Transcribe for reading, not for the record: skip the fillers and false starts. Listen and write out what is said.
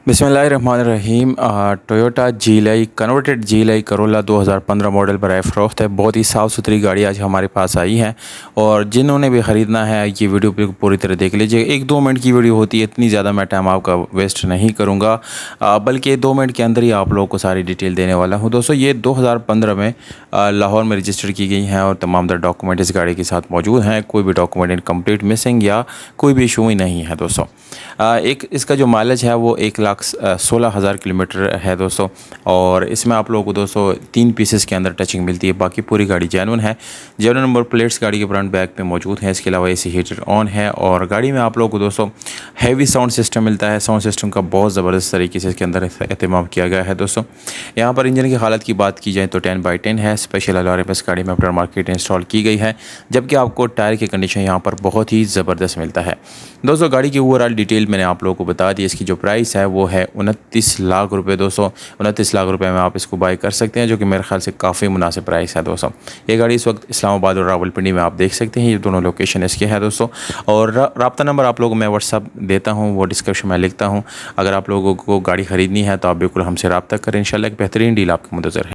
बिस्मिल्लाहिर्रहमानिर्रहीम। Toyota जीलाई converted जीलाई Corolla 2015 model पर फ़रोख्त है। बहुत ही साफ़ सुथरी गाड़ी आज हमारे पास आई है और जिन्होंने भी ख़रीदना है ये वीडियो पूरी तरह देख लीजिए। 1-2 मिनट की वीडियो होती है, इतनी ज़्यादा मैं टाइम आपका वेस्ट नहीं करूँगा, बल्कि 2 मिनट के अंदर ही आप लोगों को सारी डिटेल देने वाला हूँ। दोस्तों ये 2015 में लाहौर में रजिस्टर की गई हैं और तमाम तर डॉक्यूमेंट इस गाड़ी के साथ मौजूद हैं। कोई भी डॉक्यूमेंट इनकम्प्लीट मिसिंग या कोई भी इशू ही नहीं है दोस्तों। एक इसका जो माइलेज है वो 1,16,000 किलोमीटर है दोस्तों। और इसमें आप लोगों को दोस्तों 3 पीसेस के अंदर टचिंग मिलती है, बाकी पूरी गाड़ी जेन्युइन है। जेन्युइन नंबर प्लेट्स गाड़ी के फ्रंट बैक पे मौजूद हैं। इसके अलावा एसी हीटर ऑन है और गाड़ी में आप लोगों को दोस्तों हैवी साउंड सिस्टम मिलता है। साउंड सिस्टम का बहुत ज़बरदस्त तरीके से इसके अंदर एहतमाम किया गया है दोस्तों। यहाँ पर इंजन की हालत की बात की जाए तो 10/10 है। स्पेशल अलार्म इस गाड़ी में आफ्टर मार्केट इंस्टॉल की गई है, जबकि आपको टायर की कंडीशन यहाँ पर बहुत ही ज़बरदस्त मिलता है दोस्तों। गाड़ी की ओवरऑल डिटेल मैंने आप लोगों को बता दी। इसकी जो प्राइस है वो है 29 लाख रुपए दोस्तों। 29 लाख रुपए में आप इसको बाय कर सकते हैं, जो कि मेरे ख्याल से काफ़ी मुनासिब प्राइस है दोस्तों। ये गाड़ी इस वक्त इस्लामाबाद और रावलपिंडी में आप देख सकते हैं। ये दोनों लोकेशन इसके हैं दोस्तों। और रब्ता नंबर आप लोगों को मैं व्हाट्सअप देता हूँ, वो डिस्क्रिप्शन में लिखता हूँ। अगर आप लोगों को गाड़ी ख़रीदनी है तो आप बिल्कुल हमसे रब्ता करें। इंशाल्लाह एक बेहतरीन डील आपको मुंतज़र है।